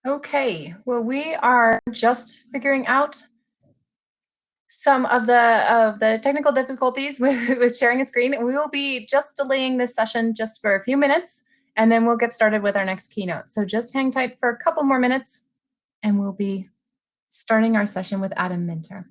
Okay, well, we are just figuring out some of the technical difficulties with sharing a screen. We will be just delaying this session just for a few minutes, and then we'll get started with our next keynote. So just hang tight for a couple more minutes, and we'll be starting our session with Adam Minter.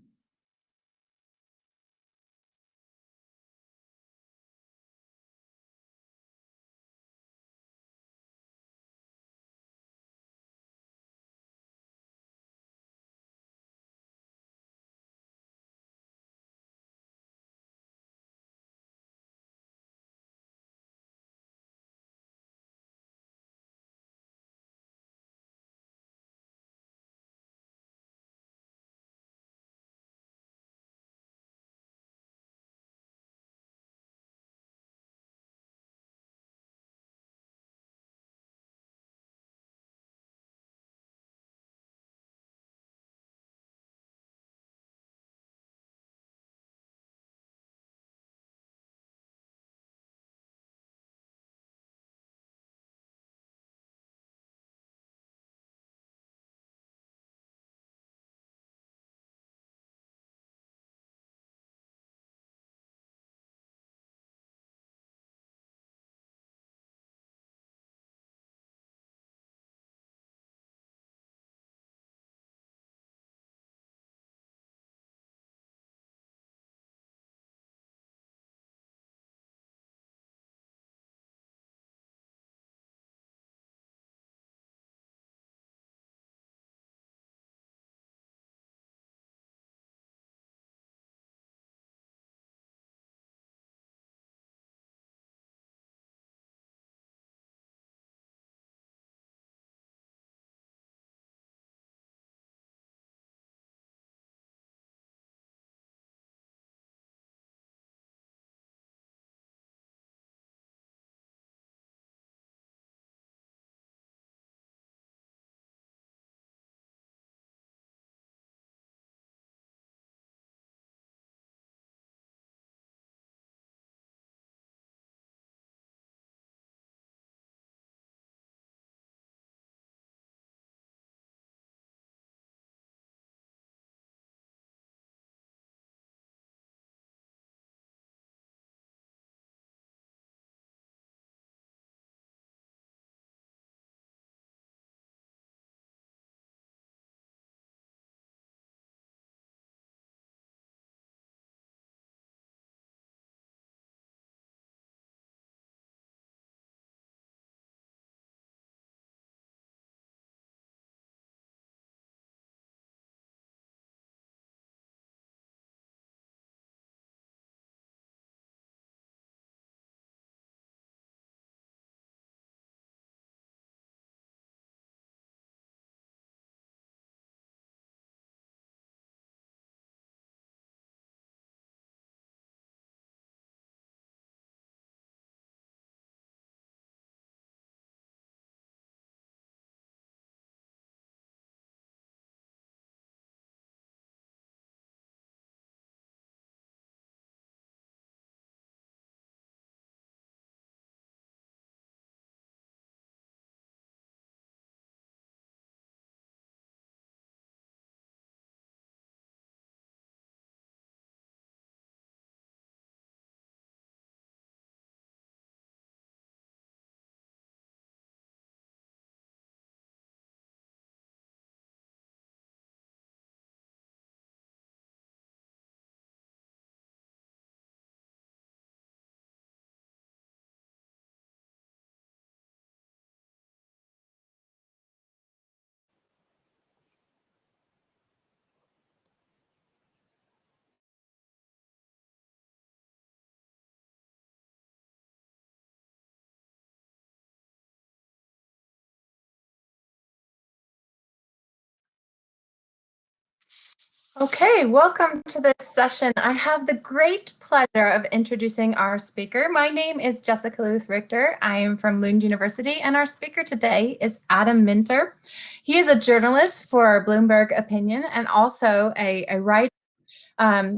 Okay, welcome to this session. I have the great pleasure of introducing our speaker. My name is Jessica Luth Richter. I am from Lund University, and our speaker today is Adam Minter. He is a journalist for Bloomberg Opinion and also a writer.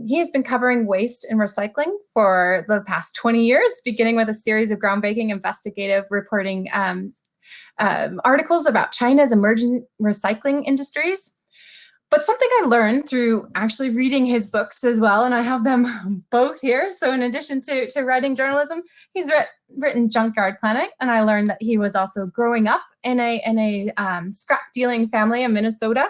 He has been covering waste and recycling for the past 20 years, beginning with a series of groundbreaking investigative reporting articles about China's emerging recycling industries. But something I learned through actually reading his books as well, and I have them both here. So in addition to writing journalism, he's written Junkyard Planet, and I learned that he was also growing up in a scrap dealing family in Minnesota.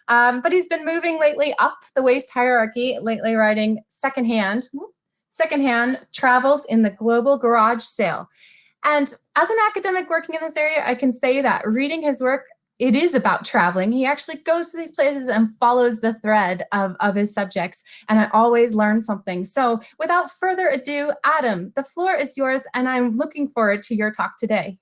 But he's been moving lately up the waste hierarchy, lately writing Secondhand Travels in the Global Garage Sale. And as an academic working in this area, I can say that reading his work, it is about traveling. He actually goes to these places and follows the thread of his subjects. And I always learn something. So without further ado, Adam, the floor is yours, and I'm looking forward to your talk today.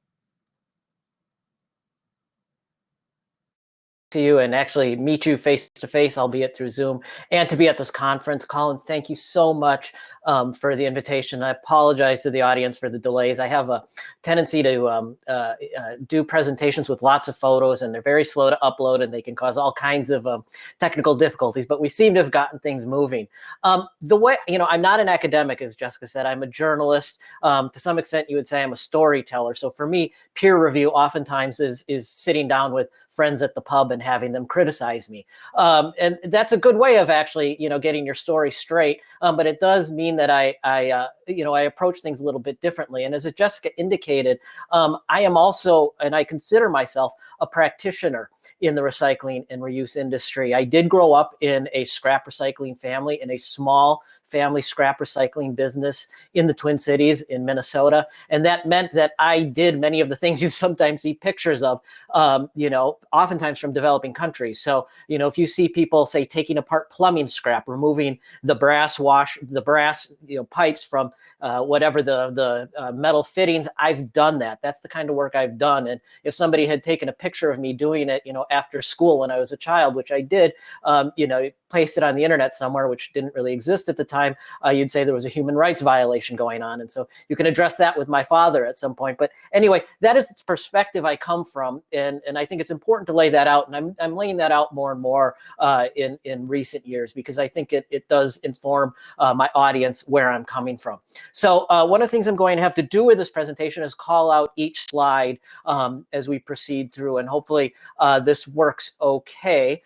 To you and actually meet you face to face, albeit through Zoom, and to be at this conference. Colin, thank you so much for the invitation. I apologize to the audience for the delays. I have a tendency to do presentations with lots of photos, and they're very slow to upload, and they can cause all kinds of technical difficulties, but we seem to have gotten things moving. The way, I'm not an academic, as Jessica said. I'm a journalist. To some extent, you would say I'm a storyteller. So for me, peer review oftentimes is sitting down with friends at the pub and having them criticize me. And that's a good way of actually, getting your story straight. But it does mean that I approach things a little bit differently. And as Jessica indicated, I am also, and I consider myself a practitioner in the recycling and reuse industry. I did grow up in a scrap recycling family, in a small family scrap recycling business in the Twin Cities in Minnesota. And that meant that I did many of the things you sometimes see pictures of, oftentimes from developing countries. So, if you see people, say, taking apart plumbing scrap, removing the brass pipes from whatever the metal fittings, I've done that. That's the kind of work I've done. And if somebody had taken a picture of me doing it, after school when I was a child, which I did, placed it on the internet somewhere, which didn't really exist at the time, you'd say there was a human rights violation going on. And so you can address that with my father at some point. But anyway, that is the perspective I come from. And I think it's important to lay that out. And I'm laying that out more and more in recent years, because I think it does inform my audience where I'm coming from. So one of the things I'm going to have to do with this presentation is call out each slide as we proceed through. And hopefully this works okay.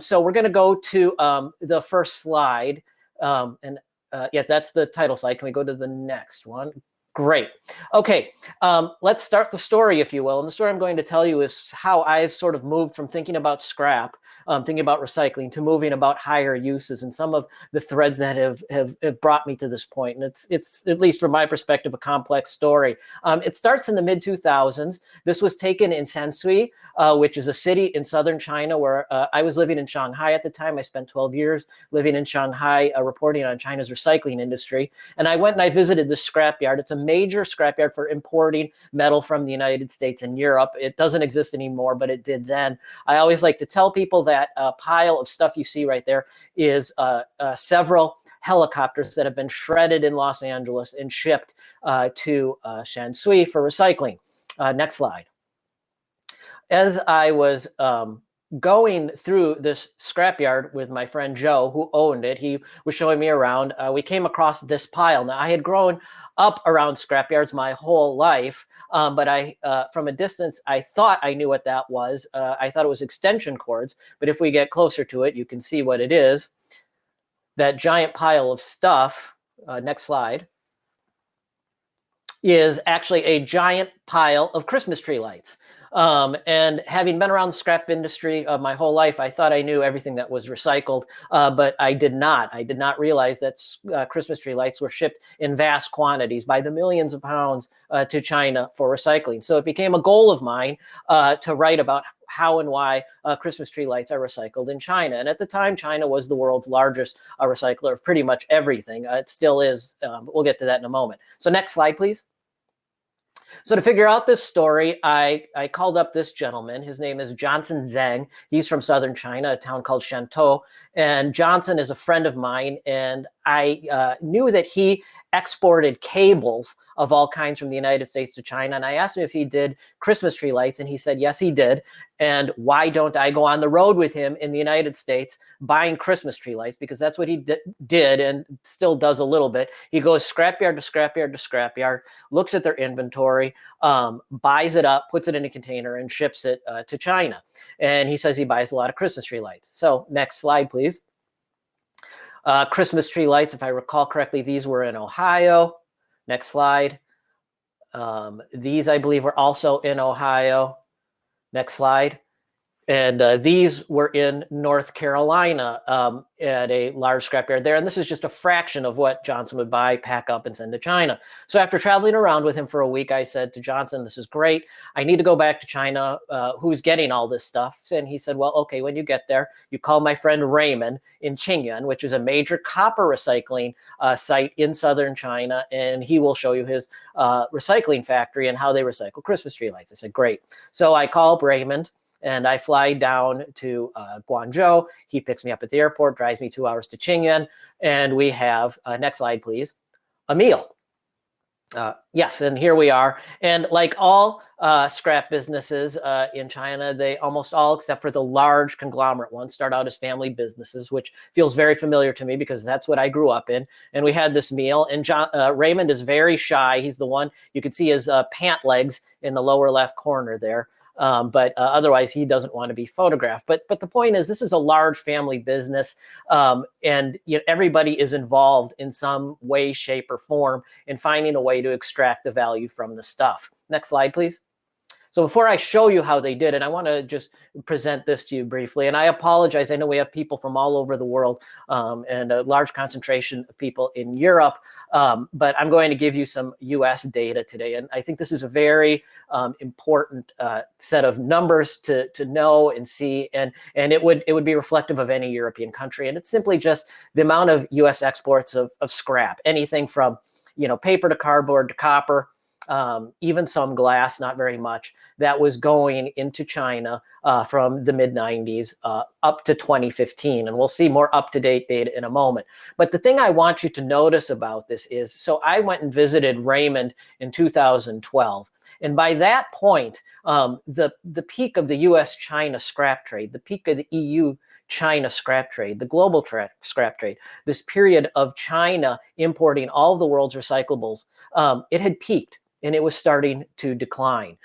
So we're going to go to the first slide. Yeah, that's the title slide. Can we go to the next one? Great. Okay, let's start the story, if you will. And the story I'm going to tell you is how I've sort of moved from thinking about scrap, thinking about recycling, to moving about higher uses, and some of the threads that have brought me to this point. And it's at least from my perspective, a complex story. It starts in the mid-2000s. This was taken in Shanshui, which is a city in southern China, where I was living in Shanghai at the time. I spent 12 years living in Shanghai, reporting on China's recycling industry. And I went and I visited the scrapyard. It's a major scrapyard for importing metal from the United States and Europe. It doesn't exist anymore, but it did then. I always like to tell people that a pile of stuff you see right there is several helicopters that have been shredded in Los Angeles and shipped to Shanshui for recycling. Next slide. As I was going through this scrapyard with my friend Joe, who owned it, he was showing me around. We came across this pile. Now, I had grown up around scrapyards my whole life, but from a distance, I thought I knew what that was. I thought it was extension cords, but if we get closer to it, you can see what it is. That giant pile of stuff, next slide, is actually a giant pile of Christmas tree lights. And having been around the scrap industry my whole life, I thought I knew everything that was recycled, but I did not. I did not realize that Christmas tree lights were shipped in vast quantities by the millions of pounds to China for recycling. So it became a goal of mine to write about how and why Christmas tree lights are recycled in China. And at the time, China was the world's largest recycler of pretty much everything. It still is, but we'll get to that in a moment. So next slide, please. So to figure out this story, I called up this gentleman. His name is Johnson Zhang. He's from southern China, a town called Shantou. And Johnson is a friend of mine. And I knew that he exported cables of all kinds from the United States to China. And I asked him if he did Christmas tree lights, and he said, yes, he did. And why don't I go on the road with him in the United States buying Christmas tree lights? Because that's what he did and still does a little bit. He goes scrapyard to scrapyard to scrapyard, looks at their inventory, buys it up, puts it in a container, and ships it to China. And he says he buys a lot of Christmas tree lights. So next slide, please. Christmas tree lights, if I recall correctly, these were in Ohio. Next slide. These, I believe, were also in Ohio. Next slide. And these were in North Carolina at a large scrapyard there. And this is just a fraction of what Johnson would buy, pack up, and send to China. So after traveling around with him for a week, I said to Johnson, this is great. I need to go back to China. Who's getting all this stuff? And he said, well, okay, when you get there, you call my friend Raymond in Qingyuan, which is a major copper recycling site in southern China. And he will show you his recycling factory and how they recycle Christmas tree lights. I said, great. So I called Raymond, and I fly down to Guangzhou. He picks me up at the airport, drives me 2 hours to Qingyuan, and we have, next slide, please, a meal. Yes, and here we are. And like all scrap businesses in China, they almost all, except for the large conglomerate ones, start out as family businesses, which feels very familiar to me because that's what I grew up in. And we had this meal, and Raymond is very shy. He's the one, you can see his pant legs in the lower left corner there. But otherwise, he doesn't want to be photographed. But the point is, this is a large family business, and everybody is involved in some way, shape, or form in finding a way to extract the value from the stuff. Next slide, please. So before I show you how they did it, I want to just present this to you briefly. And I apologize. I know we have people from all over the world and a large concentration of people in Europe, but I'm going to give you some US data today. And I think this is a very important set of numbers to know and see. And it would be reflective of any European country. And it's simply just the amount of US exports of scrap, anything from paper to cardboard to copper, even some glass, not very much, that was going into China from the mid-90s up to 2015. And we'll see more up-to-date data in a moment. But the thing I want you to notice about this is, so I went and visited Raymond in 2012. And by that point, the peak of the US-China scrap trade, the peak of the EU-China scrap trade, the global scrap trade, this period of China importing all of the world's recyclables, it had peaked. And it was starting to decline.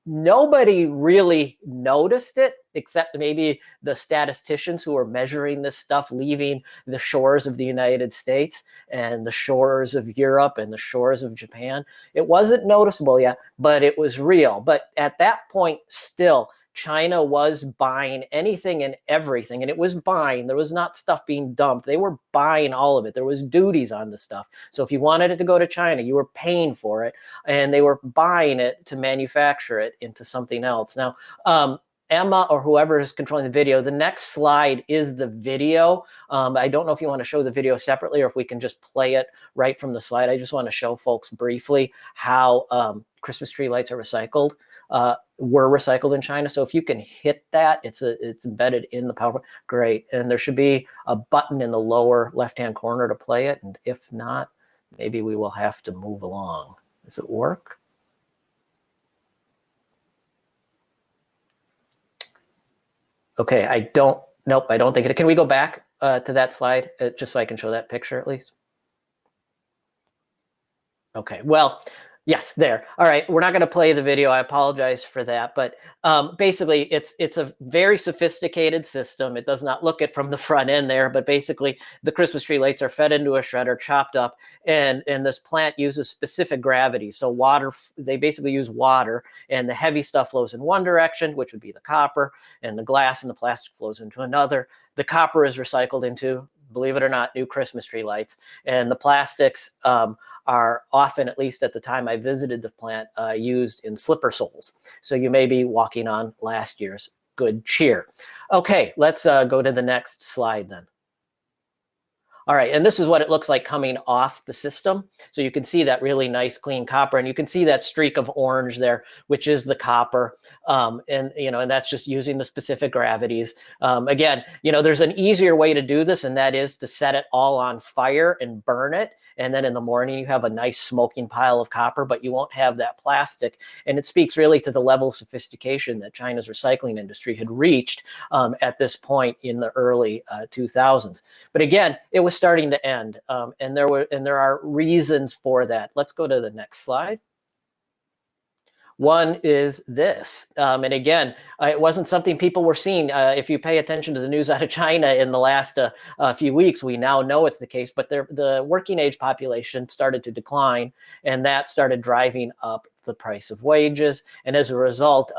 Nobody really noticed it, except maybe the statisticians who were measuring this stuff leaving the shores of the United States and the shores of Europe and the shores of Japan. It wasn't noticeable yet, but it was real. But at that point, still, China was buying anything and everything, and it was buying. There was not stuff being dumped. They were buying all of it. There was duties on the stuff. So if you wanted it to go to China, you were paying for it, and they were buying it to manufacture it into something else. Now, Emma or whoever is controlling the video, the next slide is the video. I don't know if you want to show the video separately or if we can just play it right from the slide. I just want to show folks briefly how Christmas tree lights are recycled. Were recycled in China. So if you can hit that, it's embedded in the PowerPoint. Great. And there should be a button in the lower left-hand corner to play it. And if not, maybe we will have to move along. Does it work? Okay, nope, I don't think it. Can we go back to that slide just so I can show that picture at least? Okay, well, yes, there. All right, we're not going to play the video. I apologize for that. But basically, it's a very sophisticated system. It does not look it from the front end there. But basically, the Christmas tree lights are fed into a shredder, chopped up. And this plant uses specific gravity. So water, they basically use water. And the heavy stuff flows in one direction, which would be the copper. And the glass and the plastic flows into another. The copper is recycled into, believe it or not, new Christmas tree lights. And the plastics are often, at least at the time I visited the plant, used in slipper soles. So you may be walking on last year's good cheer. Okay, let's go to the next slide then. All right, and this is what it looks like coming off the system. So you can see that really nice clean copper, and you can see that streak of orange there, which is the copper. And that's just using the specific gravities. Again, there's an easier way to do this, and that is to set it all on fire and burn it. And then in the morning, you have a nice smoking pile of copper, but you won't have that plastic. And it speaks really to the level of sophistication that China's recycling industry had reached at this point in the early 2000s. But again, it was starting to end, and there are reasons for that. Let's go to the next slide. One is this, and again, it wasn't something people were seeing. If you pay attention to the news out of China in the last few weeks, we now know it's the case, but the working age population started to decline, and that started driving up the price of wages. And as a result,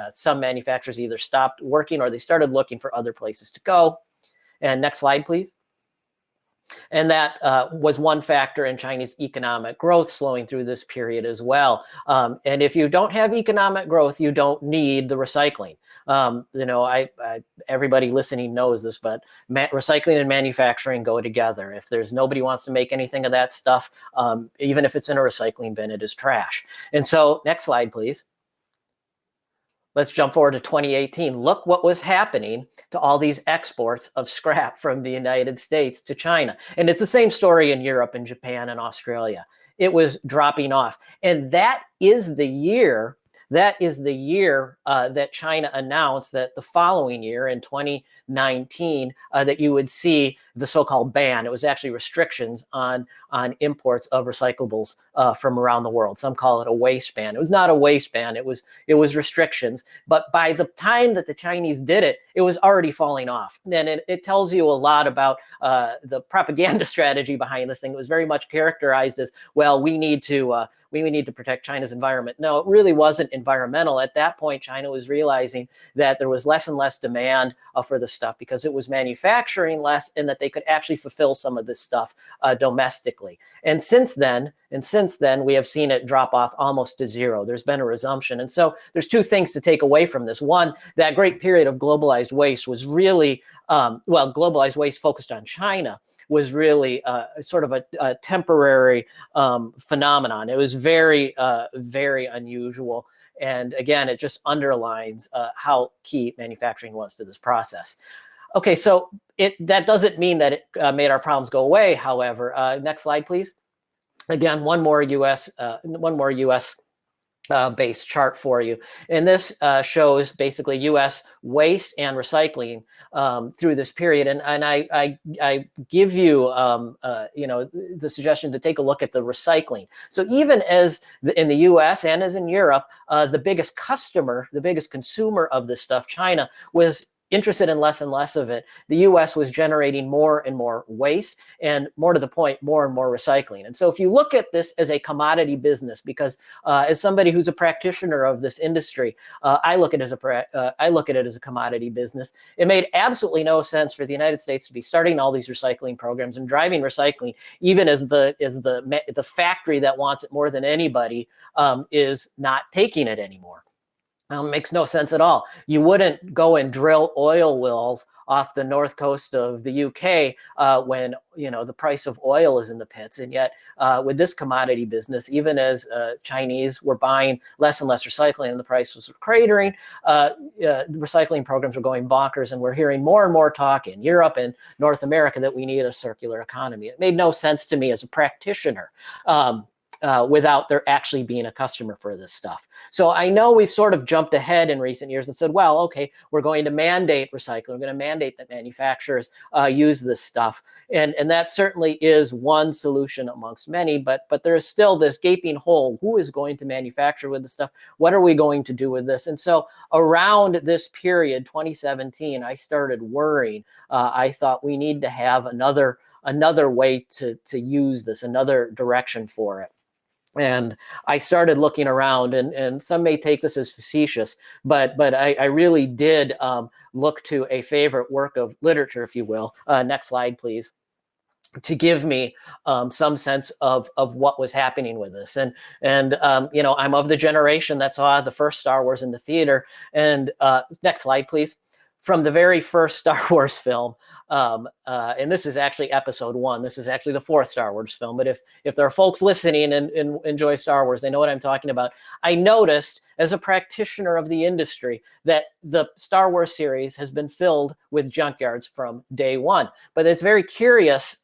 some manufacturers either stopped working or they started looking for other places to go. And next slide, please. And that was one factor in Chinese economic growth slowing through this period as well. And if you don't have economic growth, you don't need the recycling. Everybody listening knows this, but recycling and manufacturing go together. If there's nobody wants to make anything of that stuff, even if it's in a recycling bin, it is trash. And so next slide, please. Let's jump forward to 2018. Look what was happening to all these exports of scrap from the United States to China. And it's the same story in Europe and Japan and Australia. It was dropping off. And that is the year that China announced that the following year in 2019 that you would see the so-called ban. It was actually restrictions on imports of recyclables from around the world. Some call it a waste ban. It was not a waste ban. It was restrictions. But by the time that the Chinese did it, it was already falling off. And it tells you a lot about the propaganda strategy behind this thing. It was very much characterized as, well, we need to protect China's environment. No, it really wasn't environmental. At that point, China was realizing that there was less and less demand for the stuff because it was manufacturing less, and that they could actually fulfill some of this stuff domestically. And since then, we have seen it drop off almost to zero. There's been a resumption. And so there's two things to take away from this. One, that great period of globalized waste was really, globalized waste focused on China was really sort of a temporary phenomenon. It was very, very unusual. And again, it just underlines how key manufacturing was to this process. Okay, so that doesn't mean that it made our problems go away. However, next slide, please. Again, one more U.S. Based chart for you, and this shows basically U.S. waste and recycling through this period. And I give you the suggestion to take a look at the recycling. So even as in the U.S. and as in Europe, the biggest consumer of this stuff, China, was interested in less and less of it. The US was generating more and more waste, and more to the point, more and more recycling. And so if you look at this as a commodity business, because as somebody who's a practitioner of this industry, I look at it as a commodity business. It made absolutely no sense for the United States to be starting all these recycling programs and driving recycling, even as the factory that wants it more than anybody is not taking it anymore. Makes no sense at all. You wouldn't go and drill oil wells off the north coast of the UK when the price of oil is in the pits. And yet with this commodity business, even as Chinese were buying less and less recycling and the prices were cratering, the recycling programs were going bonkers. And we're hearing more and more talk in Europe and North America that we need a circular economy. It made no sense to me as a practitioner. Without there actually being a customer for this stuff. So I know we've sort of jumped ahead in recent years and said, well, okay, we're going to mandate recycling. We're going to mandate that manufacturers use this stuff. And that certainly is one solution amongst many, but there is still this gaping hole. Who is going to manufacture with this stuff? What are we going to do with this? And so around this period, 2017, I started worrying. I thought we need to have another way to use this, another direction for it. And I started looking around, and some may take this as facetious, but I really did look to a favorite work of literature, if you will. Next slide, please, to give me some sense of what was happening with this. And I'm of the generation that saw the first Star Wars in the theater. And next slide, please. from the very first Star Wars film, and this is actually episode 1. This is actually the 4th Star Wars film. But if there are folks listening and enjoy Star Wars, they know what I'm talking about. I noticed as a practitioner of the industry that the Star Wars series has been filled with junkyards from day one. But it's very curious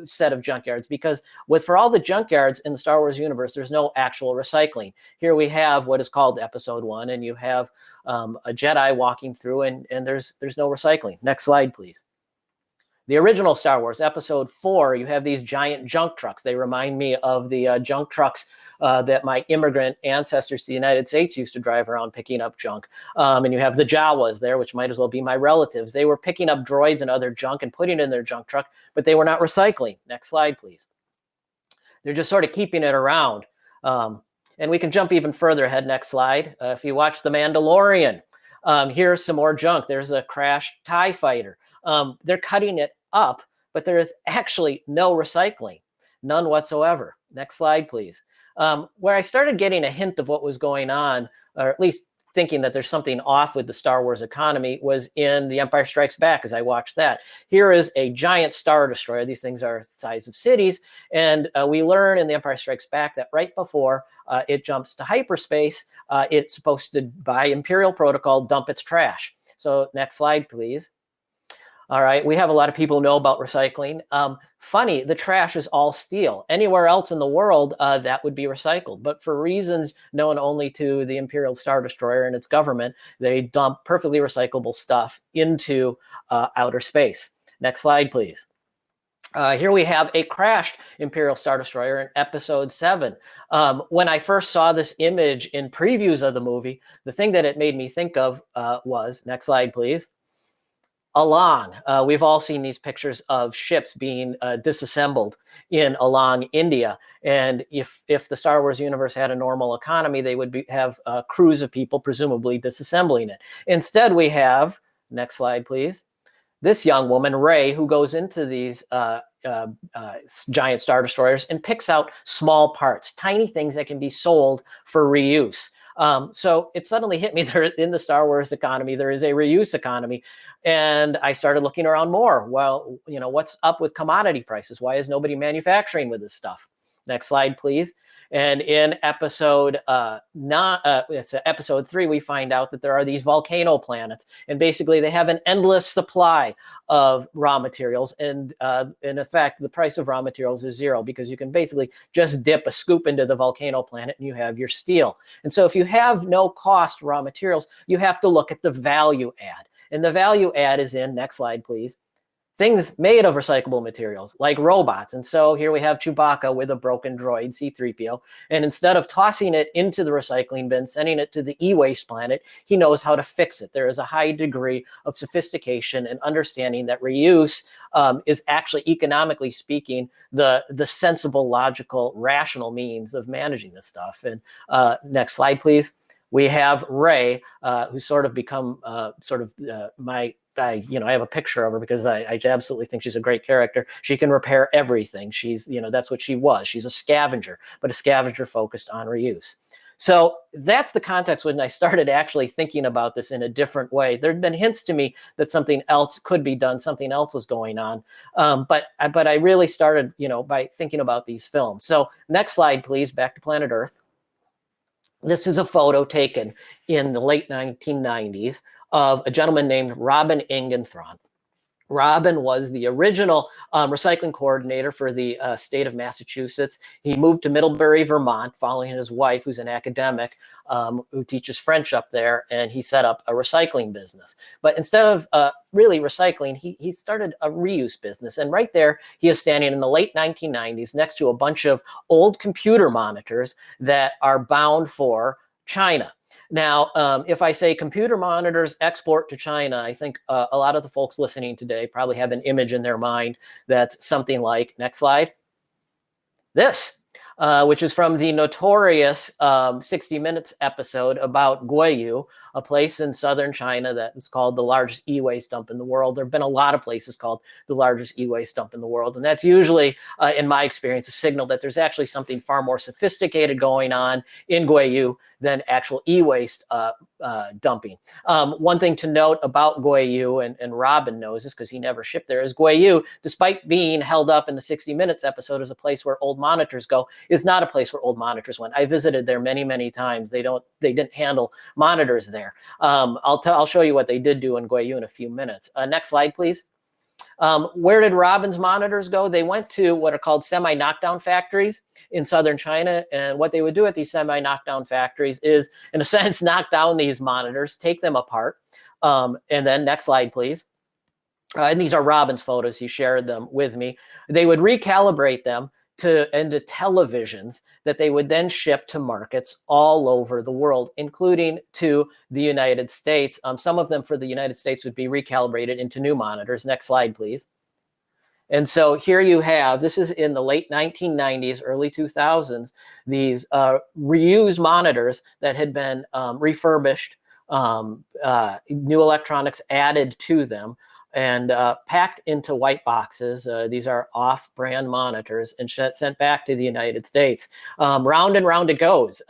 set of junkyards, because for all the junkyards in the Star Wars universe, there's no actual recycling. Here we have what is called episode 1, and you have a Jedi walking through, and there's no recycling. Next slide, please. The original Star Wars, episode 4, you have these giant junk trucks. They remind me of the junk trucks that my immigrant ancestors to the United States used to drive around picking up junk. And you have the Jawas there, which might as well be my relatives. They were picking up droids and other junk and putting it in their junk truck, but they were not recycling. Next slide, please. They're just sort of keeping it around. And we can jump even further ahead. Next slide. If you watch The Mandalorian, here's some more junk. There's a crashed TIE fighter. They're cutting it up, but there is actually no recycling, none whatsoever. Next slide, please. Where I started getting a hint of what was going on, or at least thinking that there's something off with the Star Wars economy, was in The Empire Strikes Back as I watched that. Here is a giant Star Destroyer. These things are the size of cities. And we learn in The Empire Strikes Back that right before it jumps to hyperspace, it's supposed to, by Imperial protocol, dump its trash. So next slide, please. All right, we have a lot of people who know about recycling. Funny, the trash is all steel. Anywhere else in the world, that would be recycled. But for reasons known only to the Imperial Star Destroyer and its government, they dump perfectly recyclable stuff into outer space. Next slide, please. Here we have a crashed Imperial Star Destroyer in episode 7. When I first saw this image in previews of the movie, the thing that it made me think of was, next slide, please, Alang. We've all seen these pictures of ships being disassembled in Alang, India. And if the Star Wars universe had a normal economy, they would have crews of people presumably disassembling it. Instead, we have, next slide, please, this young woman, Rey, who goes into these giant Star Destroyers and picks out small parts, tiny things that can be sold for reuse. So it suddenly hit me there in the Star Wars economy, there is a reuse economy. And I started looking around more. Well, you know, what's up with commodity prices? Why is nobody manufacturing with this stuff? Next slide, please. And in episode episode 3, we find out that there are these volcano planets, and basically they have an endless supply of raw materials. And in effect, the price of raw materials is 0, because you can basically just dip a scoop into the volcano planet and you have your steel. And so if you have no cost raw materials, you have to look at the value add. And the value add is in, next slide, please, things made of recyclable materials like robots. And so here we have Chewbacca with a broken droid, C-3PO. And instead of tossing it into the recycling bin, sending it to the e-waste planet, he knows how to fix it. There is a high degree of sophistication and understanding that reuse is actually, economically speaking, the sensible, logical, rational means of managing this stuff. And next slide, please. We have Rey, who's sort of become I have a picture of her because I absolutely think she's a great character. She can repair everything. She's, that's what she was. She's a scavenger, but a scavenger focused on reuse. So that's the context when I started actually thinking about this in a different way. There'd been hints to me that something else could be done, something else was going on. But I really started, by thinking about these films. So next slide, please, back to Planet Earth. This is a photo taken in the late 1990s of a gentleman named Robin Ingenthron. Robin was the original recycling coordinator for the state of Massachusetts. He moved to Middlebury, Vermont, following his wife, who's an academic who teaches French up there, and he set up a recycling business. But instead of really recycling, he started a reuse business. And right there, he is standing in the late 1990s next to a bunch of old computer monitors that are bound for China. Now, if I say computer monitors export to China, I think a lot of the folks listening today probably have an image in their mind that's something like, next slide, this, which is from the notorious 60 Minutes episode about Guiyu, a place in southern China that is called the largest e-waste dump in the world. There have been a lot of places called the largest e-waste dump in the world. And that's usually, in my experience, a signal that there's actually something far more sophisticated going on in Guiyu than actual e-waste dumping. One thing to note about Guayu, and Robin knows this because he never shipped there, is Guayu, despite being held up in the 60 Minutes episode as a place where old monitors go, is not a place where old monitors went. I visited there many, many times. They didn't handle monitors there. I'll show you what they did do in Guayu in a few minutes. Next slide, please. Where did Robin's monitors go? They went to what are called semi-knockdown factories in southern China. And what they would do at these semi-knockdown factories is, in a sense, knock down these monitors, take them apart. And then next slide, please. And these are Robin's photos. He shared them with me. They would recalibrate them into televisions that they would then ship to markets all over the world, including to the United States. Some of them for the United States would be recalibrated into new monitors. Next slide, please. And so here you have, this is in the late 1990s, early 2000s, these reused monitors that had been refurbished, new electronics added to them, and packed into white boxes. These are off-brand monitors and sent back to the United States. Round and round it goes.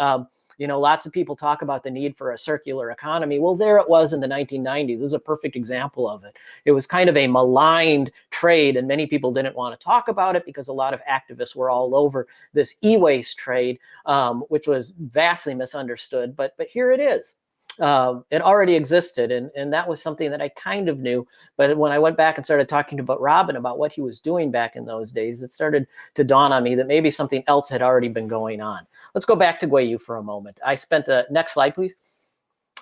You know, lots of people talk about the need for a circular economy. Well, there it was in the 1990s. This is a perfect example of it. It was kind of a maligned trade, and many people didn't want to talk about it because a lot of activists were all over this e-waste trade, which was vastly misunderstood. But here it is. It already existed, and that was something that I kind of knew. But when I went back and started talking about Robin about what he was doing back in those days, it started to dawn on me that maybe something else had already been going on. Let's go back to Guayu for a moment. I spent the next slide, please.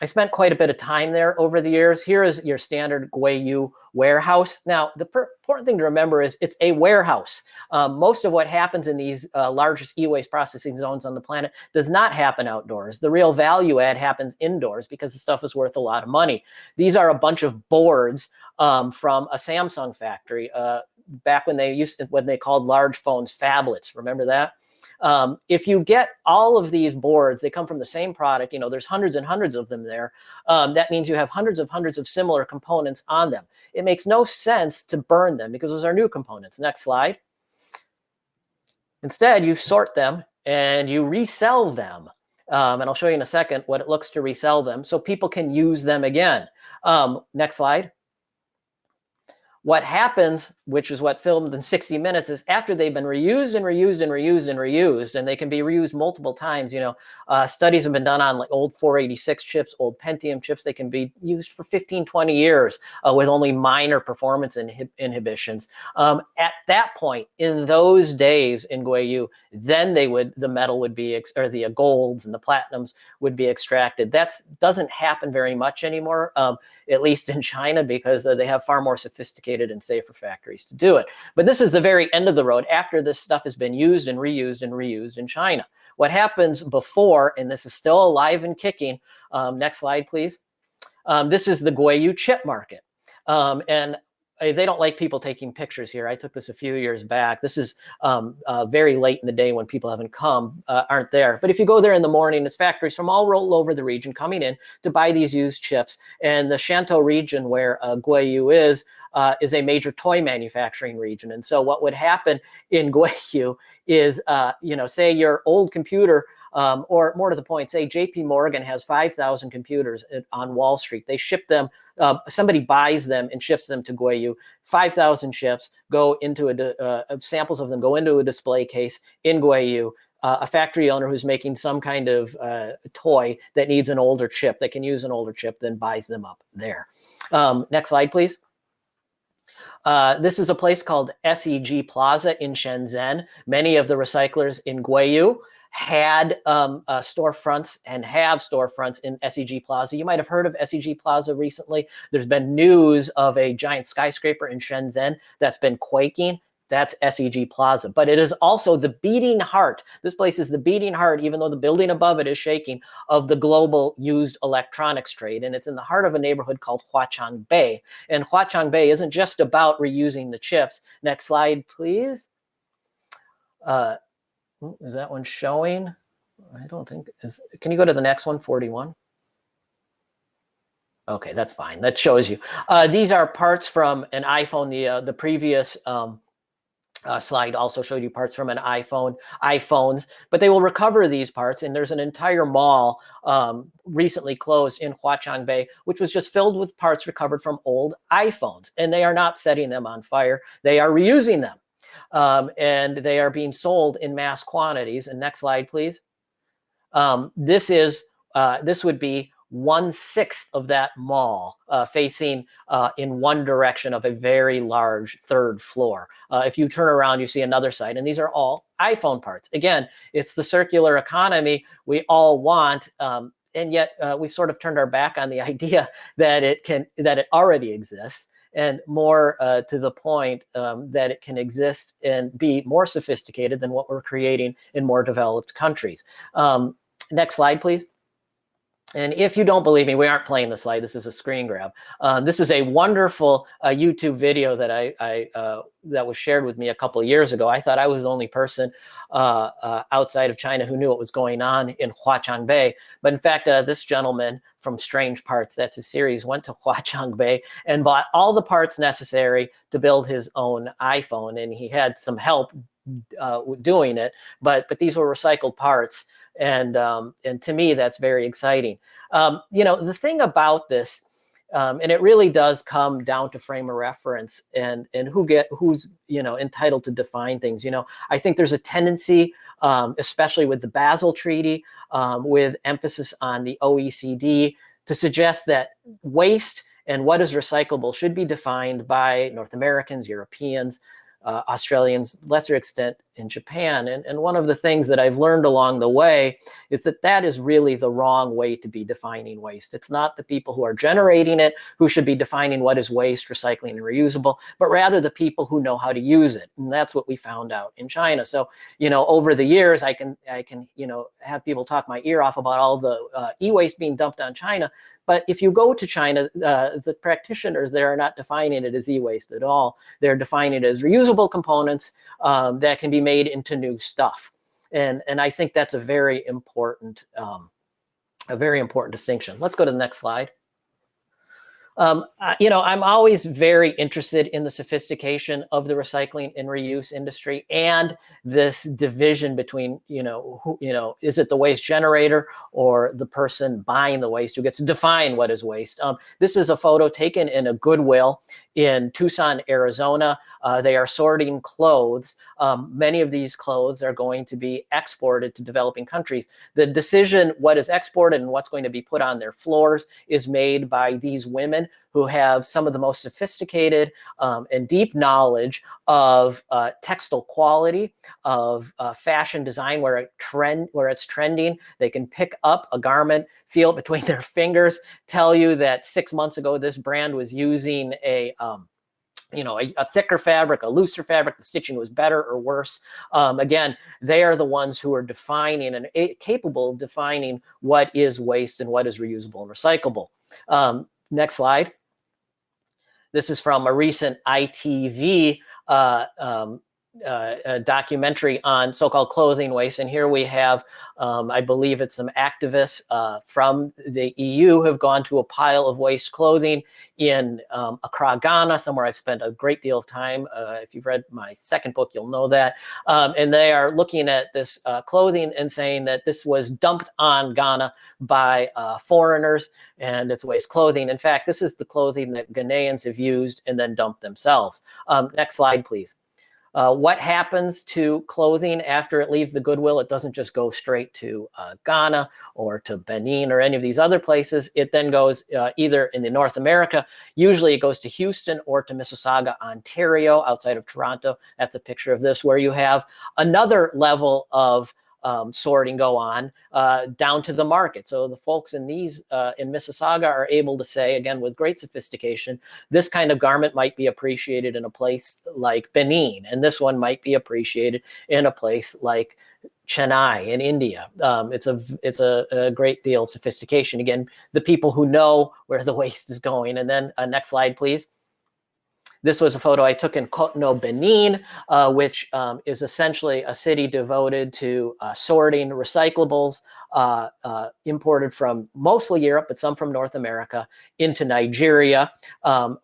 I spent quite a bit of time there over the years. Here is your standard Guayu warehouse. Now, the important thing to remember is it's a warehouse. Most of what happens in these largest e-waste processing zones on the planet does not happen outdoors. The real value add happens indoors because the stuff is worth a lot of money. These are a bunch of boards from a Samsung factory back when they called large phones phablets. Remember that? If you get all of these boards, they come from the same product. You know, there's hundreds and hundreds of them there. That means you have hundreds of similar components on them. It makes no sense to burn them because those are new components. Next slide. Instead, you sort them and you resell them. And I'll show you in a second what it looks to resell them so people can use them again. Next slide. What happens, which is what filmed in 60 Minutes, is after they've been reused and reused and reused and reused, and they can be reused multiple times. You know, studies have been done on like old 486 chips, old Pentium chips. They can be used for 15, 20 years with only minor performance inhibitions. At that point, in those days in Guayu, then the metal would be, or the golds and the platinums would be extracted. That doesn't happen very much anymore, at least in China, because they have far more sophisticated and safer factories to do it. But this is the very end of the road after this stuff has been used and reused and reused in China. What happens before, and this is still alive and kicking, next slide, please. This is the Guayu chip market. And they don't like people taking pictures here. I took this a few years back. This is very late in the day when people aren't there. But if you go there in the morning, it's factories from all over the region coming in to buy these used chips. And the Shantou region where Guayu is a major toy manufacturing region. And so what would happen in Guayu is, you know, say your old computer, or more to the point, say JP Morgan has 5,000 computers on Wall Street. They ship them, somebody buys them and ships them to Guayu. 5,000 chips go into samples of them go into a display case in Guayu. A factory owner who's making some kind of toy that needs an older chip, that can use an older chip, then buys them up there. Next slide, please. This is a place called SEG Plaza in Shenzhen. Many of the recyclers in Guayu had storefronts and have storefronts in SEG Plaza. You might have heard of SEG Plaza recently. There's been news of a giant skyscraper in Shenzhen that's been quaking. That's SEG Plaza. But it is also the beating heart. This place is the beating heart, even though the building above it is shaking, of the global used electronics trade. And it's in the heart of a neighborhood called Huaqiangbei. And Huaqiangbei isn't just about reusing the chips. Next slide, please. Is that one showing? I don't think can you go to the next one, 41? Okay, that's fine. That shows you. These are parts from an iPhone, the previous slide also showed you parts from an iPhones, but they will recover these parts. And there's an entire mall recently closed in Huaqiangbei, which was just filled with parts recovered from old iPhones. And they are not setting them on fire. They are reusing them. And they are being sold in mass quantities. And next slide, please. This would be 1/6 of that mall facing in one direction of a very large third floor. If you turn around, you see another side, and these are all iPhone parts. Again, it's the circular economy we all want, and yet we've sort of turned our back on the idea that it already exists, and more to the point that it can exist and be more sophisticated than what we're creating in more developed countries. Next slide, please. And if you don't believe me, we aren't playing the slide. This is a screen grab. This is a wonderful YouTube video that that was shared with me a couple of years ago. I thought I was the only person outside of China who knew what was going on in Huaqiangbei. But in fact, this gentleman from Strange Parts, that's a series, went to Huaqiangbei and bought all the parts necessary to build his own iPhone. And he had some help doing it, but these were recycled parts. And to me, that's very exciting. The thing about this, and it really does come down to frame of reference and who's entitled to define things. I think there's a tendency, especially with the Basel Treaty, with emphasis on the OECD, to suggest that waste and what is recyclable should be defined by North Americans, Europeans, Australians, lesser extent in Japan. And one of the things that I've learned along the way is that is really the wrong way to be defining waste. It's not the people who are generating it who should be defining what is waste, recycling, and reusable, but rather the people who know how to use it. And that's what we found out in China. So, over the years, I can have people talk my ear off about all the e-waste being dumped on China. But if you go to China, the practitioners there are not defining it as e-waste at all. They're defining it as reusable components that can be made into new stuff. And I think that's a very important distinction. Let's go to the next slide. I'm always very interested in the sophistication of the recycling and reuse industry and this division between, is it the waste generator or the person buying the waste who gets to define what is waste? This is a photo taken in a Goodwill in Tucson, Arizona. They are sorting clothes. Many of these clothes are going to be exported to developing countries. The decision what is exported and what's going to be put on their floors is made by these women who have some of the most sophisticated and deep knowledge of textile quality, of fashion design, where it's trending. They can pick up a garment, feel it between their fingers, tell you that 6 months ago this brand was using a thicker fabric, a looser fabric, the stitching was better or worse. Again, they are the ones who are defining and capable of defining what is waste and what is reusable and recyclable. Next slide. This is from a recent ITV documentary on so-called clothing waste. And here we have, I believe it's some activists from the EU have gone to a pile of waste clothing in Accra, Ghana, somewhere I've spent a great deal of time. If you've read my second book, you'll know that. And they are looking at this clothing and saying that this was dumped on Ghana by foreigners and it's waste clothing. In fact, this is the clothing that Ghanaians have used and then dumped themselves. Next slide, please. What happens to clothing after it leaves the Goodwill? It doesn't just go straight to Ghana or to Benin or any of these other places. It then goes either in the North America. Usually it goes to Houston or to Mississauga, Ontario, outside of Toronto. That's a picture of this, where you have another level of sorting go on down to the market. So the folks in Mississauga are able to say, again, with great sophistication, this kind of garment might be appreciated in a place like Benin, and this one might be appreciated in a place like Chennai in India. It's a great deal of sophistication. Again, the people who know where the waste is going. And then next slide, please. This was a photo I took in Cotonou, Benin, which is essentially a city devoted to sorting recyclables imported from mostly Europe, but some from North America into Nigeria.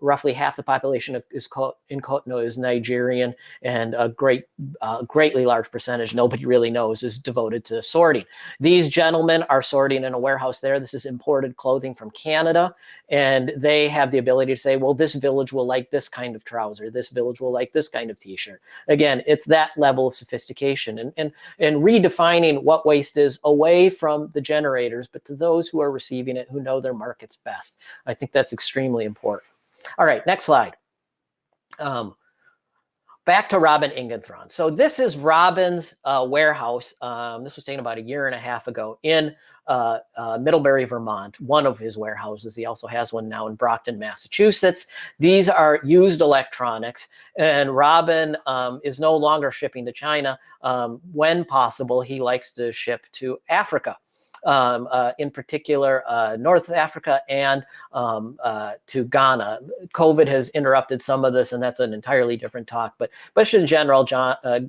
Roughly half the population in KEYNOTE is Nigerian, and a greatly large percentage, nobody really knows, is devoted to sorting. These gentlemen are sorting in a warehouse there. This is imported clothing from Canada, and they have the ability to say, well, this village will like this kind of trouser, this village will like this kind of t-shirt. Again, it's that level of sophistication and redefining what waste is away from the generators, but to those who are receiving it, who know their markets best. I think that's extremely important. All right, next slide. Back to Robin Ingenthron. So this is Robin's warehouse. This was taken about 1.5 years ago in Middlebury, Vermont, one of his warehouses. He also has one now in Brockton, Massachusetts. These are used electronics, and Robin is no longer shipping to China. When possible, he likes to ship to Africa. In particular, North Africa and to Ghana. COVID has interrupted some of this, and that's an entirely different talk. But in general,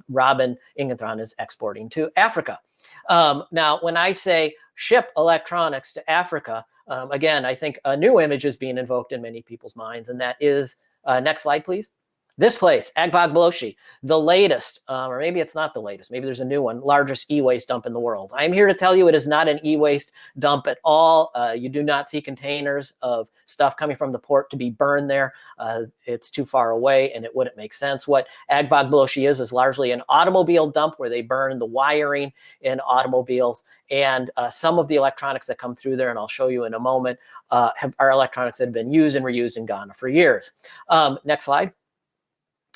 Robin Ingenthron is exporting to Africa. Now, when I say ship electronics to Africa, again, I think a new image is being invoked in many people's minds, and that is, next slide, please. This place, Agbogbloshie, the latest, or maybe it's not the latest, maybe there's a new one, largest e-waste dump in the world. I'm here to tell you it is not an e-waste dump at all. You do not see containers of stuff coming from the port to be burned there. It's too far away and it wouldn't make sense. What Agbogbloshie is largely an automobile dump where they burn the wiring in automobiles, and some of the electronics that come through there, and I'll show you in a moment, are electronics that have been used and reused in Ghana for years. Next slide.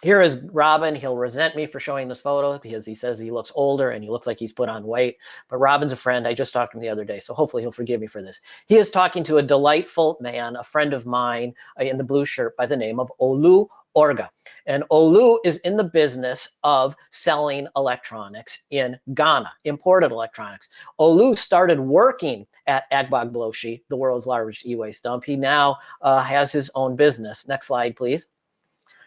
Here is Robin. He'll resent me for showing this photo because he says he looks older and he looks like he's put on weight. But Robin's a friend. I just talked to him the other day, so hopefully he'll forgive me for this. He is talking to a delightful man, a friend of mine in the blue shirt by the name of Olu Orga. And Olu is in the business of selling electronics in Ghana, imported electronics. Olu started working at Agbogbloshie, the world's largest e-waste dump. He now has his own business. Next slide, please.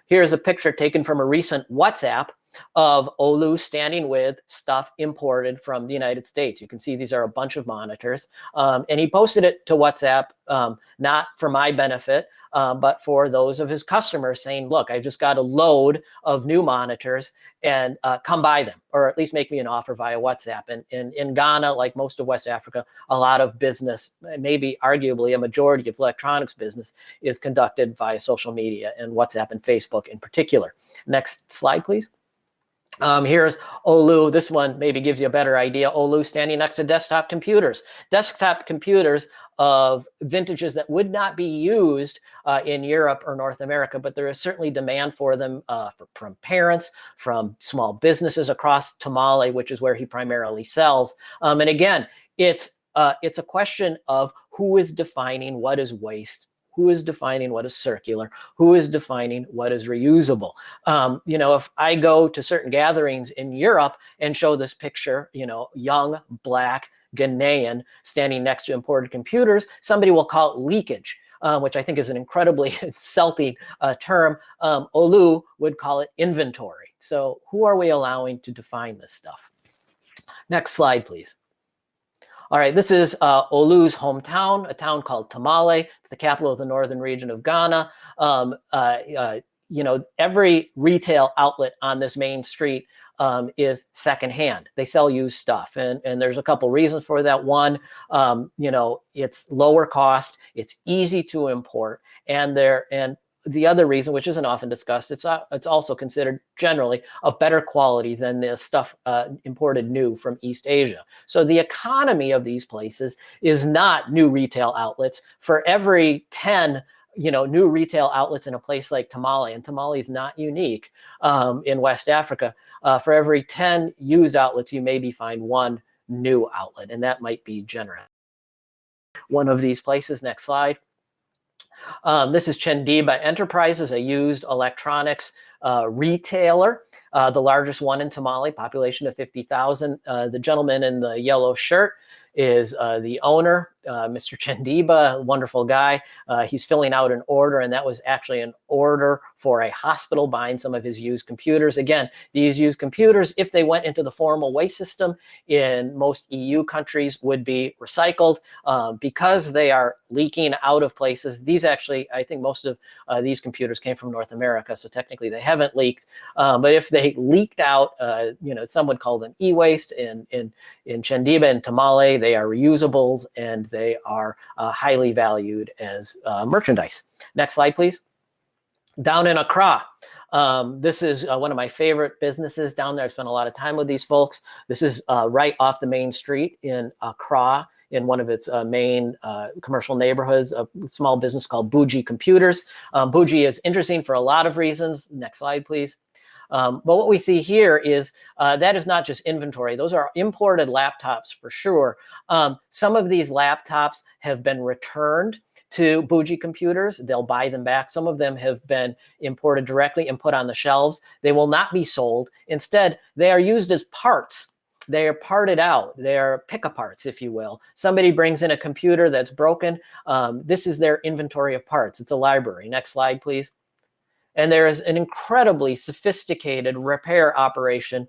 Here's a picture taken from a recent WhatsApp of Olu standing with stuff imported from the United States. You can see these are a bunch of monitors. And he posted it to WhatsApp, not for my benefit, but for those of his customers, saying, look, I just got a load of new monitors and come buy them, or at least make me an offer via WhatsApp. And in Ghana, like most of West Africa, a lot of business, maybe arguably a majority of electronics business, is conducted via social media and WhatsApp and Facebook in particular. Next slide, please. Here's Olu. This one maybe gives you a better idea. Olu standing next to desktop computers. Desktop computers of vintages that would not be used in Europe or North America, but there is certainly demand for them from parents, from small businesses across Tamale, which is where he primarily sells. And again, it's a question of who is defining what is waste, who is defining what is circular, who is defining what is reusable. You know, if I go to certain gatherings in Europe and show this picture, you know, young, black, Ghanaian standing next to imported computers, somebody will call it leakage, which I think is an incredibly insulting term. Olu would call it inventory. So who are we allowing to define this stuff? Next slide, please. All right, this is Olu's hometown, a town called Tamale, the capital of the northern region of Ghana. You know, every retail outlet on this main street is secondhand. They sell used stuff, and there's a couple reasons for that. One, you know, it's lower cost, it's easy to import, and the other reason, which isn't often discussed, it's also considered generally of better quality than the stuff imported new from East Asia. So the economy of these places is not new retail outlets. For every 10 new retail outlets in a place like Tamale, and Tamale is not unique in West Africa, for every 10 used outlets, you maybe find one new outlet, and that might be generous. One of these places, next slide. This is Chendiba Enterprises, a used electronics retailer, the largest one in Tamale, population of 50,000. The gentleman in the yellow shirt is the owner, Mr. Chendiba, wonderful guy. He's filling out an order, and that was actually an order for a hospital buying some of his used computers. Again, these used computers, if they went into the formal waste system in most EU countries, would be recycled. Because they are leaking out of places, these actually, I think most of these computers came from North America, so technically they haven't leaked. But if they leaked out, some would call them e-waste. In Chendiba and Tamale, they are reusables, and they are highly valued as merchandise. Next slide, please. Down in Accra, this is one of my favorite businesses down there. I spent a lot of time with these folks. This is right off the main street in Accra, in one of its main commercial neighborhoods, a small business called Bougie Computers. Bougie is interesting for a lot of reasons. Next slide, please. But what we see here is that is not just inventory. Those are imported laptops for sure. Some of these laptops have been returned to Bougie Computers. They'll buy them back. Some of them have been imported directly and put on the shelves. They will not be sold. Instead, they are used as parts. They are parted out. They are pick-a-parts, if you will. Somebody brings in a computer that's broken. This is their inventory of parts. It's a library. Next slide, please. And there is an incredibly sophisticated repair operation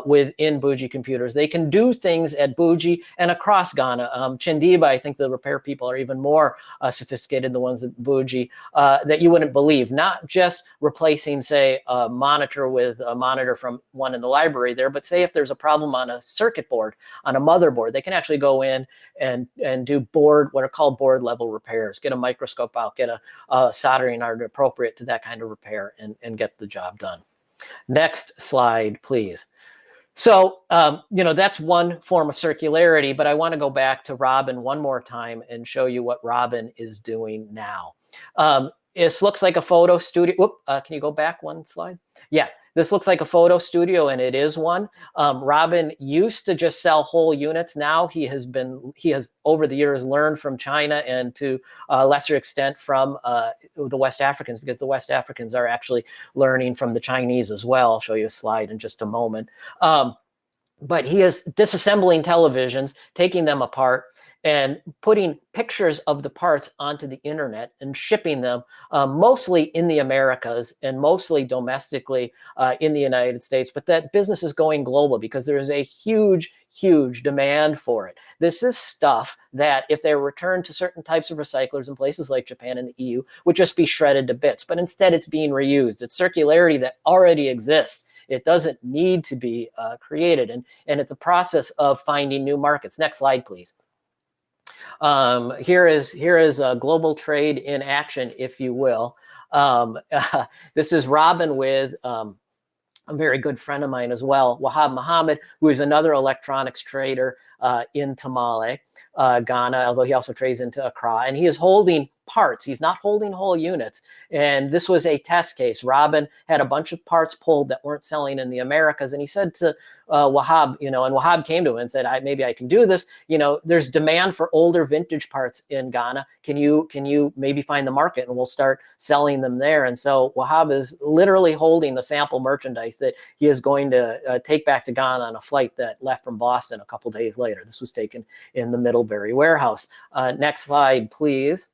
within Bougie Computers. They can do things at Bougie and across Ghana. Chendiba, I think the repair people are even more sophisticated, the ones at Bougie, that you wouldn't believe. Not just replacing, say, a monitor with a monitor from one in the library there, but say if there's a problem on a circuit board, on a motherboard, they can actually go in and do what are called board level repairs, get a microscope out, get a soldering iron appropriate to that kind of repair, and get the job done. Next slide, please. So, that's one form of circularity, but I want to go back to Robin one more time and show you what Robin is doing now. This looks like a photo studio. Whoop, can you go back one slide? Yeah, this looks like a photo studio, and it is one. Robin used to just sell whole units. Now he has over the years learned from China, and to a lesser extent from the West Africans, because the West Africans are actually learning from the Chinese as well. I'll show you a slide in just a moment. But he is disassembling televisions, taking them apart, and putting pictures of the parts onto the internet and shipping them mostly in the Americas and mostly domestically in the United States. But that business is going global because there is a huge, huge demand for it. This is stuff that, if they were returned to certain types of recyclers in places like Japan and the EU, would just be shredded to bits. But instead, it's being reused. It's circularity that already exists. It doesn't need to be created. And it's a process of finding new markets. Next slide, please. Here is a global trade in action, if you will. This is Robin with a very good friend of mine as well, Wahab Muhammad, who is another electronics trader in Tamale, Ghana, although he also trades into Accra. And he is holding parts. He's not holding whole units. And this was a test case. Robin had a bunch of parts pulled that weren't selling in the Americas. And he said to Wahab, and Wahab came to him and said, maybe I can do this. There's demand for older vintage parts in Ghana. Can you maybe find the market, and we'll start selling them there? And so Wahab is literally holding the sample merchandise that he is going to take back to Ghana on a flight that left from Boston a couple days later. This was taken in the Middlebury warehouse. Next slide, please.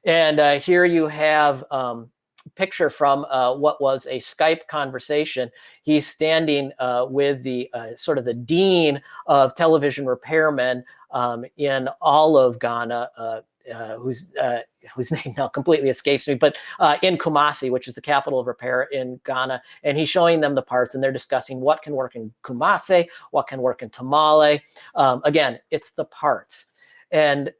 And here you have a picture from what was a Skype conversation. He's standing with the sort of the dean of television repairmen in all of Ghana, whose name now completely escapes me, but in Kumasi, which is the capital of repair in Ghana. And he's showing them the parts, and they're discussing what can work in Kumasi, what can work in Tamale. Again, it's the parts. And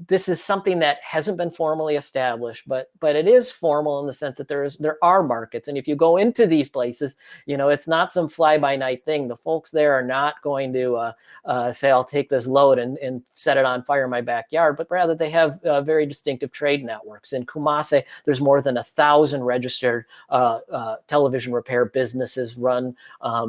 this is something that hasn't been formally established, but it is formal in the sense that there are markets. And if you go into these places, it's not some fly-by-night thing. The folks there are not going to say, I'll take this load and set it on fire in my backyard, but rather they have very distinctive trade networks. In Kumasi, there's more than 1,000 registered television repair businesses run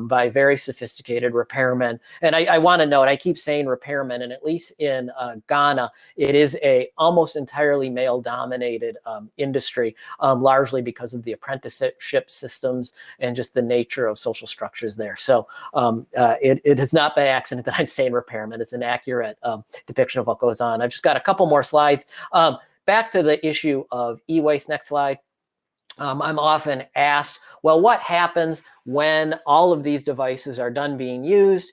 by very sophisticated repairmen. And I want to note, I keep saying repairmen, and at least in Ghana, it is a almost entirely male-dominated industry, largely because of the apprenticeship systems and just the nature of social structures there. So it is not by accident that I'm saying repairment. It's an accurate depiction of what goes on. I've just got a couple more slides. Back to the issue of e-waste. Next slide. I'm often asked, well, what happens when all of these devices are done being used?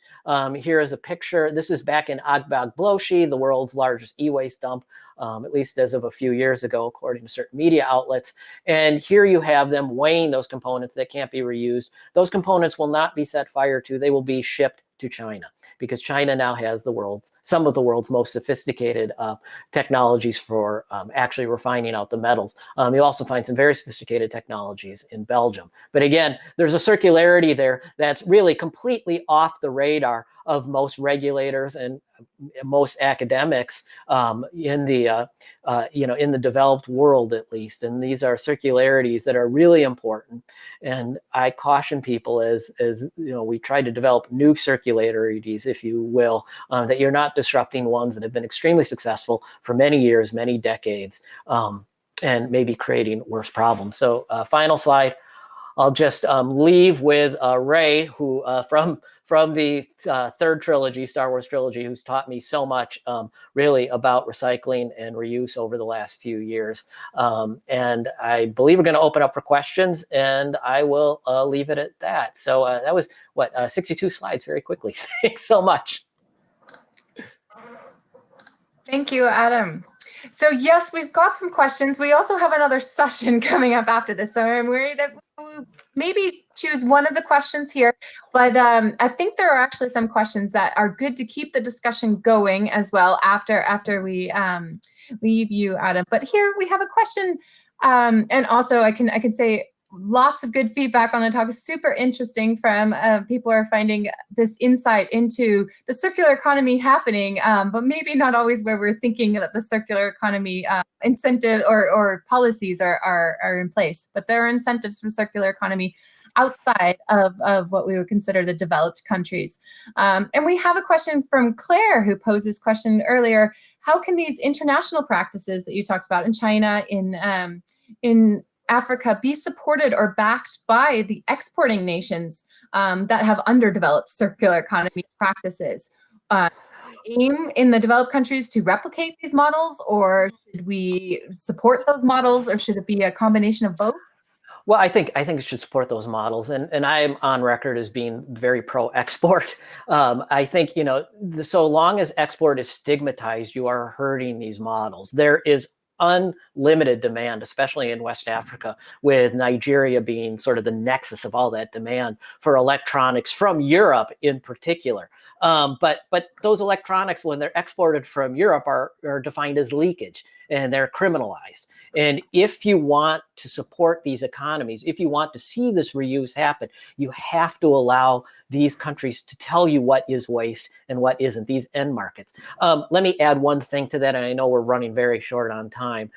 Here is a picture. This is back in Agbogbloshie, the world's largest e-waste dump, at least as of a few years ago, according to certain media outlets. And here you have them weighing those components that can't be reused. Those components will not be set fire to. They will be shipped to China, because China now has some of the world's most sophisticated technologies for actually refining out the metals. You also find some very sophisticated technologies in Belgium. But again, there's a circularity there that's really completely off the radar of most regulators and most academics in the in the developed world, at least. And these are circularities that are really important. And I caution people as we try to develop new circularities, if you will, that you're not disrupting ones that have been extremely successful for many years, many decades, and maybe creating worse problems. So final slide. I'll just leave with Ray, who from the third trilogy, Star Wars trilogy, who's taught me so much really about recycling and reuse over the last few years. And I believe we're going to open up for questions, and I will leave it at that. So that was, 62 slides very quickly. Thanks so much. Thank you, Adam. So yes, we've got some questions. We also have another session coming up after this, so I'm worried that we'll maybe choose one of the questions here, but I think there are actually some questions that are good to keep the discussion going as well after we leave you, Adam. But here we have a question, and also I can say lots of good feedback on the talk. Is super interesting from people are finding this insight into the circular economy happening, but maybe not always where we're thinking that the circular economy incentive or policies are in place. But there are incentives for circular economy outside of what we would consider the developed countries. And we have a question from Claire, who posed this question earlier. How can these international practices that you talked about in China, in Africa, be supported or backed by the exporting nations that have underdeveloped circular economy practices? Aim in the developed countries to replicate these models, or should we support those models, or should it be a combination of both? Well, I think it should support those models, and I'm on record as being very pro-export. I think so long as export is stigmatized, you are hurting these models. There is unlimited demand, especially in West Africa, with Nigeria being sort of the nexus of all that demand for electronics from Europe in particular. But those electronics, when they're exported from Europe, are defined as leakage, and they're criminalized. And if you want to support these economies, if you want to see this reuse happen, you have to allow these countries to tell you what is waste and what isn't, these end markets. Let me add one thing to that, and I know we're running very short on time.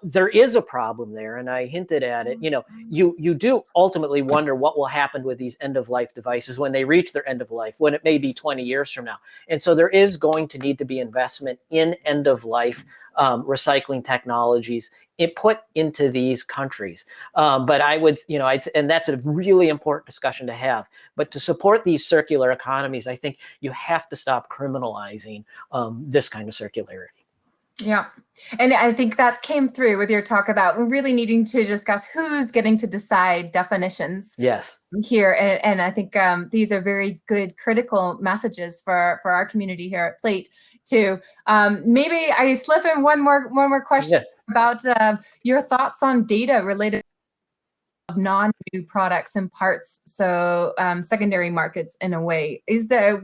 There is a problem there, and I hinted at it. You do ultimately wonder what will happen with these end-of-life devices when they reach their end of life, when it may be 20 years from now. And so there is going to need to be investment in end-of-life recycling technologies put into these countries. But I would, and that's a really important discussion to have. But to support these circular economies, I think you have to stop criminalizing this kind of circularity. Yeah. And I think that came through with your talk about really needing to discuss who's getting to decide definitions. Yes. Here. And I think these are very good critical messages for our community here at Plate too. Maybe I slip in one more question about your thoughts on data related of non-new products and parts. So secondary markets in a way.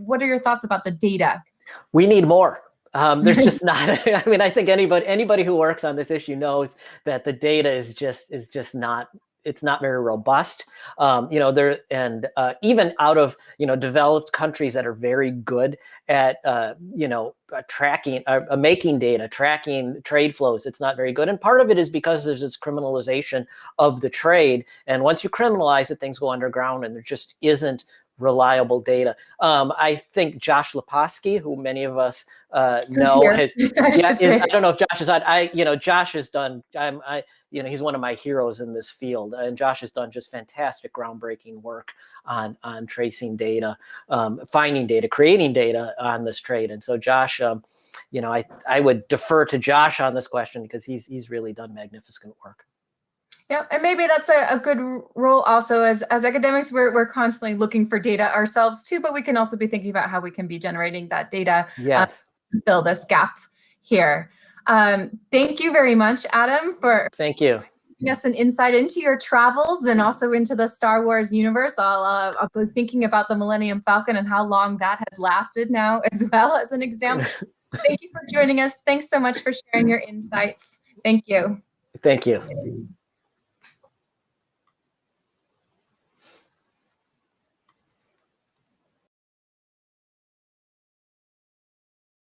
What are your thoughts about the data? We need more. There's just not. I mean, I think anybody who works on this issue knows that the data is just not. It's not very robust. Even out of developed countries that are very good at tracking, making data, tracking trade flows, it's not very good. And part of it is because there's this criminalization of the trade. And once you criminalize it, things go underground, and there just isn't reliable data. I think Josh Leposki, who many of us Who's know, here, has I should say. I don't know if Josh is on. Josh has done. He's one of my heroes in this field, and Josh has done just fantastic, groundbreaking work on tracing data, finding data, creating data on this trade. And so, Josh, I would defer to Josh on this question because he's really done magnificent work. Yeah, and maybe that's a good role also as academics. We're constantly looking for data ourselves too, but we can also be thinking about how we can be generating that data. Yes. Fill this gap here. Thank you very much, Adam, for Thank you. giving us an insight into your travels and also into the Star Wars universe. I'll be thinking about the Millennium Falcon and how long that has lasted now as well as an example. Thank you for joining us. Thanks so much for sharing your insights. Thank you. Thank you.